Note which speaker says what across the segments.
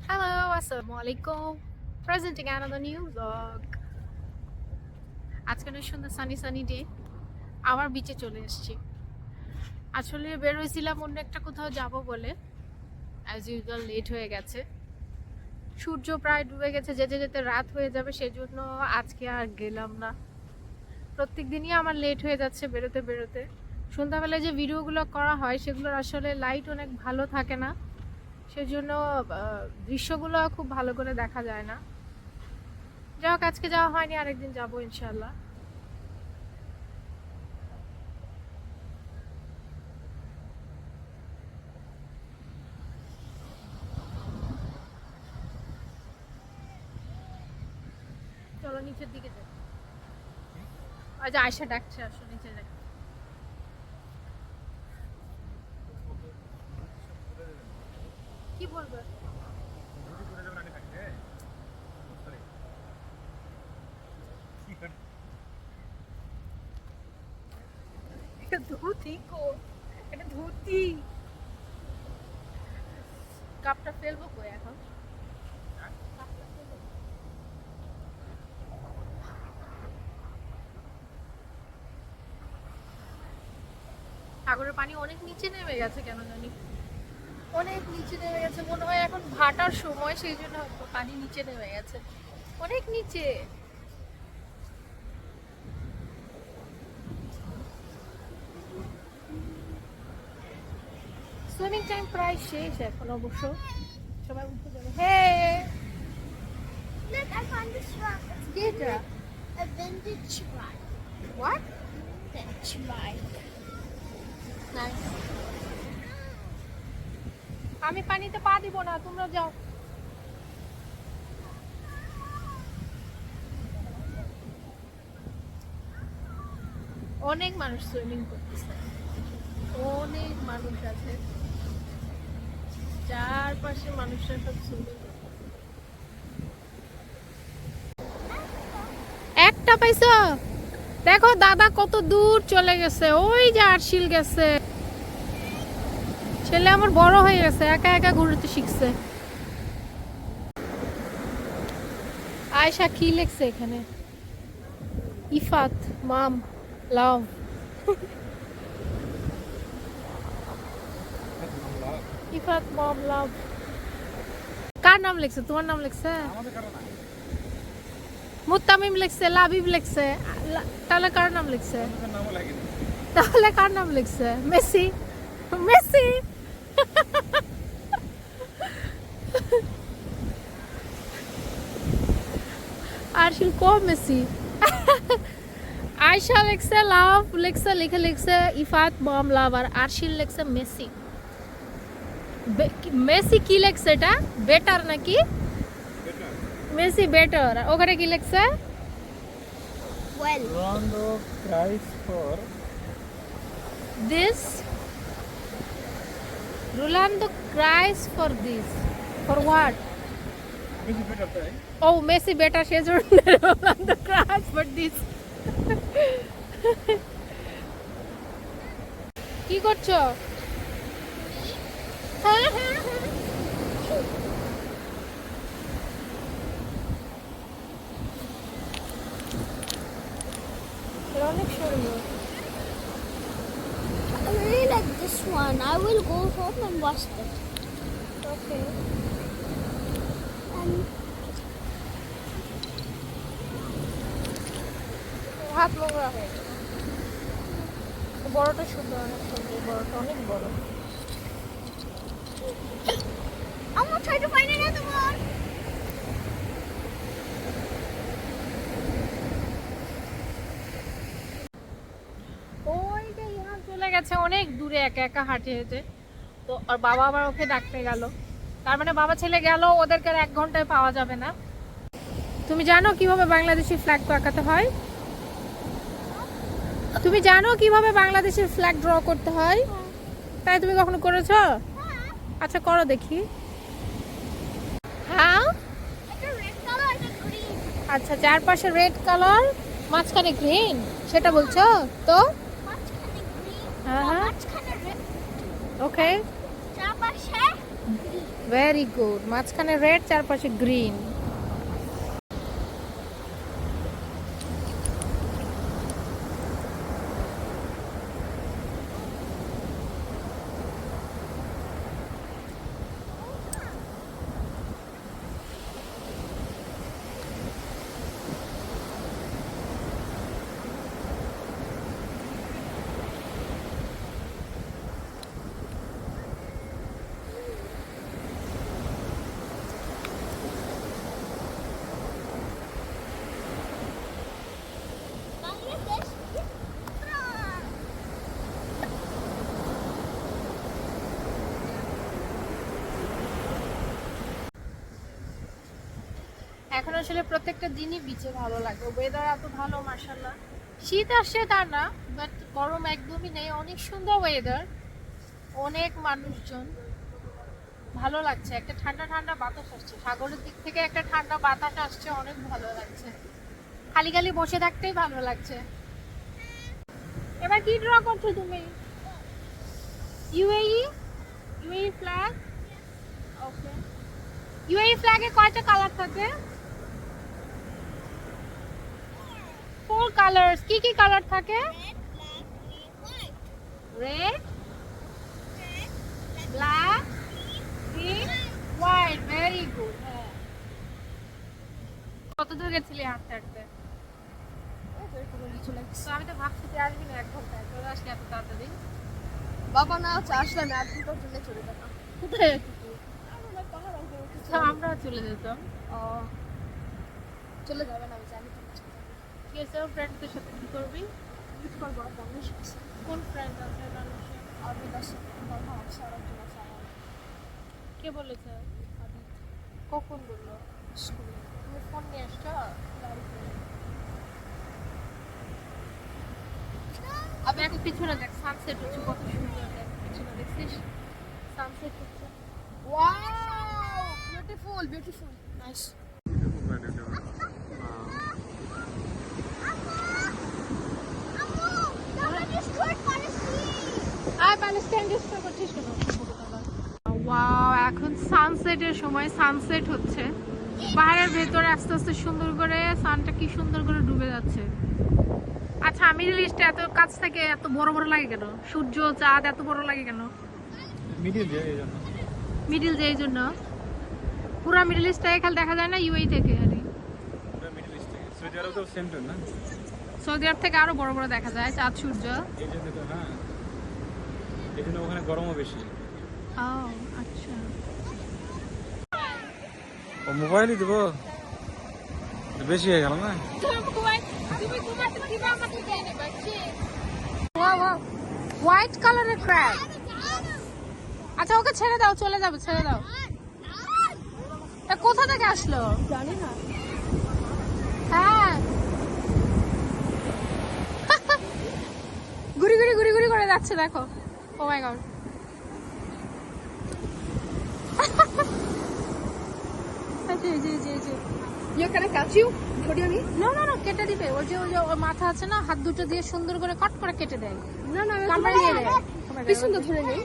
Speaker 1: Hello, Assalamualaikum. Presenting another new vlog. আজকে অনেক সুন্দর সানি ডে। আবার বিচে চলে এসেছি। আসলে বের হয়েছিলাম অন্য একটা কোথাও যাব বলে, অ্যাজ ইউজুয়াল লেট হয়ে গেছে। সূর্য প্রায় ডুবে গেছে, যেতে যেতে রাত হয়ে যাবে, সেজন্য আজকে আর গেলাম না। প্রত্যেক দিনই আমার লেট হয়ে যাচ্ছে বেরোতে বেরোতে। সন্ধ্যাবেলায় যে ভিডিওগুলো করা হয় সেগুলোর আসলে লাইট অনেক ভালো থাকে না, সেজন্য দৃশ্যগুলো খুব ভালো করে দেখা যায় না। যাই হোক, আজকে যাওয়া হয়নি, আরেকদিন যাবো ইনশাল্লাহ। চলো নিচের দিকে যাই। আজ আয়সা ডাকছে, আসো নিচে যাই। কি বলবে? ধুতি কো, এটা ধুতি। কাপটা ফেলবো কই এখন? সাগরের পানি অনেক নিচে নেমে গেছে কেন জানি, অনেক নিচে নেমে গেছে। মনে হয় এখন ভাটার সময়, সেই জন্য পানি নিচে নেমে গেছে, অনেক নিচে। সুইমিং টাইম প্রায় শেষ এখন, অবশ্য সবাই উঠে যাবে। হ্যাঁ,
Speaker 2: Look, I found this rock.
Speaker 1: কি এটা?
Speaker 2: A vintage rock.
Speaker 1: What?
Speaker 2: Vintage rock.
Speaker 1: Nice. আমি পানিতে পা দিব না, তোমরা যাও। অনেক মানুষ সুইমিং করতেছে, অনেক মানুষ আছে, চারপাশে মানুষরা সব সুইমিং করতেছে। একটা পাইছো? দেখো দাদা কত দূর চলে গেছে, ওই যে আরশিল গেছে। ছেলে আমার বড় হয়ে গেছে, একা একা ঘুরতে শিখছে। আয়শা কি লেখছে এখানে? ইফাত মাম লাভ। ইফাত মম লাভ। কার নাম লিখছে? তোমার নাম লিখছে? মুত্তামিম লিখছে, লাবিব লিখছে, তাহলে কার নাম লিখছে? তাহলে কার নাম লিখছে? মেসি। মেসি। আরশিল কো মেসি। আয়শা লিখছে লাভ লিখছে, লিখে লিখছে ইফাত মম লাভ, আর আরশিল লিখছে মেসি। মেসি কি লিখছে এটা? বেটার নাকি? Messi better. ওখানে কি লিখছে?
Speaker 2: Well,
Speaker 3: Rolando cries for
Speaker 1: This Rolando cries for this. For what?
Speaker 3: Messi better, right?
Speaker 1: Oh, Messi better. সেজন্য Rolando cries for this. কি করছো? হ্যাঁ হ্যাঁ হ্যাঁ। এর অনেক সুন্দর।
Speaker 2: I really like this one. I will go home and watch it.
Speaker 1: Okay.
Speaker 2: And
Speaker 1: হাত নোংরা হয়ে গেছে। বড়টা সুন্দর, অনেক সুন্দর, বড়টা অনেক বড়।
Speaker 2: I'm gonna try to find another one.
Speaker 1: ওইটা ইহান চলে গেছে অনেক দূরে, একা একা হাঁটে হেঁটে। তো আর বাবা আবার ওকে ডাকতে গেল, তার মানে বাবা ছেলে গেল, ওদেরকে আর 1 ঘন্টায় পাওয়া যাবে না। তুমি জানো কিভাবে বাংলাদেশি ফ্ল্যাগ আঁকাতে হয়? তুমি জানো কিভাবে বাংলাদেশের ফ্ল্যাগ ড্র করতে হয়? তাই তুমি কখনো করেছো? আচ্ছা করো দেখি। হ্যাঁ,
Speaker 2: It's a red color and a green.
Speaker 1: আচ্ছা, চারপাশে রেড কালার, মাঝখানে গ্রিন, সেটা বলছো তো?
Speaker 2: Much kind of green.
Speaker 1: Uh-huh.
Speaker 2: Much kind of red.
Speaker 1: ওকে,
Speaker 2: চারপাশে green.
Speaker 1: ভেরি গুড, মাঝখানে রেড, চারপাশে গ্রিন।
Speaker 2: Bangladesh.
Speaker 1: এখন আসলে প্রত্যেকটা দিনই বিচে ভালো লাগে, ওয়েদার এত ভালো মাশাআল্লাহ। শীত আসছে তা না, বাট গরম একদমই নেই, অনেক সুন্দর ওয়েদার, অনেক মানুষজন, ভালো লাগছে। একটা ঠান্ডা ঠান্ডা বাতাস আসছে, সাগরের দিক থেকে একটা ঠান্ডা বাতাস আসছে, অনেক ভালো লাগছে। খালি খালি বসে থাকতেই ভালো লাগছে। এবার কি ড্র করছো তুমি? UAE, UAE flag. Okay, UAE ফ্ল্যাগে কয়টা কালার থাকে? 4 কালার্স। কি কি কালার থাকে? Red, black, green, white. Very good. হ্যাঁ, কত দূর গেছিলি হাঁটতে হাঁটতে? তো আমি তো ভাবছি তুই আসবি না 1 ঘন্টায়, চলে আসলি এত তাড়াতাড়ি।
Speaker 2: বাবা না হচ্ছে আসলে আমি 1 ঘন্টার জন্য চলে যেতাম।
Speaker 1: কোথায়?
Speaker 2: কোথায়?
Speaker 1: তো আমরাও চলে যেতাম।
Speaker 2: চলে যাবে না, আমি জানি তো।
Speaker 1: কি আছে, ফ্রেন্ডদের সাথে কি করবি?
Speaker 2: ইউজ করবো আর মানুষ আছে।
Speaker 1: কোন ফ্রেন্ড আছে মানুষের?
Speaker 2: আমি 10 কথা আছে আর একজন আছে আমার
Speaker 1: কে বলেছে?
Speaker 2: আদিত
Speaker 1: কখন বললো?
Speaker 2: স্কুলে।
Speaker 1: তুমি ফোন নিয়ে আসছো? দেখ পিছনে, দেখ সানসেট হচ্ছে, কত সুন্দর। দেখ পিছনে, দেখছিস সানসেট হচ্ছে।
Speaker 2: Wow, beautiful beautiful, nice.
Speaker 1: আর প্যালেস্টাইন ডিস্ট্রো করছিস কেন? ওয়াও, এখন সানসেটের সময়, সানসেট হচ্ছে পাহাড়ের ভেতরে, আস্তে আস্তে সুন্দর করে সানটা কি সুন্দর করে ডুবে যাচ্ছে। আচ্ছা, মিডল ইস্টে এত কাছ থেকে এত বড় বড় লাগে কেন? সূর্য চাঁদ এত বড় লাগে কেন?
Speaker 3: মিডিল যে এই জন্য।
Speaker 1: মিডল যে এই জন্য। পুরা মিডল ইস্টটাকে খালি দেখা যায় না ইউএই থেকে? আরে
Speaker 3: মিডিল ইস্ট থেকে সৌদি আরব তো সেম টু না,
Speaker 1: সৌদি আরব থেকে আরো বড় বড় দেখা যায় চাঁদ সূর্য।
Speaker 3: এই জন্য তো। হ্যাঁ, এই জন্য ওখানে গরমও বেশি।
Speaker 1: ও আচ্ছা।
Speaker 3: ও মোবাইলই দেবো, বেশি হয়ে গেল না?
Speaker 1: হোয়াইট কালারের ক্র্যাব। আচ্ছা, ওকে ছেড়ে দাও, চলে যাবে, ছেড়ে দাও। তা কোথা থেকে আসলো?
Speaker 2: জানি না।
Speaker 1: হ্যাঁ, ঘুরি ঘুরি ঘুরি ঘুরি করে যাচ্ছে, দেখো। Oh my god. জি জি জি জি।
Speaker 2: You can I catch you? Video me?
Speaker 1: না না না, কেটে দিবে। ওই যে ওর মাথা আছে না, হাত দুটো দিয়ে সুন্দর করে কট করে কেটে দেয়।
Speaker 2: না না,
Speaker 1: কামড়ে দিয়ে দেয়।
Speaker 2: পিছন তো ধরে নেই।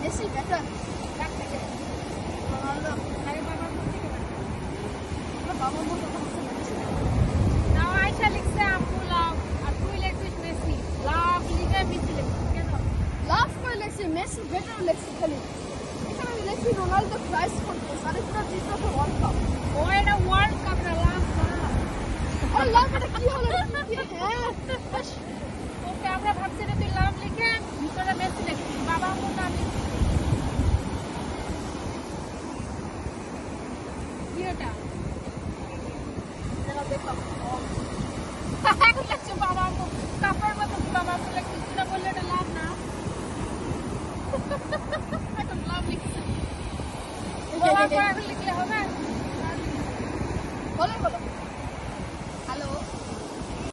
Speaker 2: Messi better. বাবার মতো কথা বলছে।
Speaker 1: নাও আয়শা লিখছে আম্মু লাভ, আর তুই লিখছিস মেসি। লাভ লিখে মেসি লিখছিস কেন?
Speaker 2: লাভ করে লেখছে, মেসি বেটার লেখছে খালি। এখানে আমি লেখছি রোনাল্ডো প্রাইস করতেছে, আর এটা জিতলো তো ওয়ার্ল্ড কাপ।
Speaker 1: ও এটা ওয়ার্ল্ড কাপ না, লাভ না।
Speaker 2: আর লাভ এটা কি হলো? হ্যাঁ,
Speaker 1: ওকে, আমরা ভাবছি না তুই লাভ লিখে ভিতরে মেসি লিখছিস, বাবা আম্মু নাম লিখছিস। কি ওটা?
Speaker 2: দেখো।
Speaker 1: এখন লিখছে বাবা আম্মু।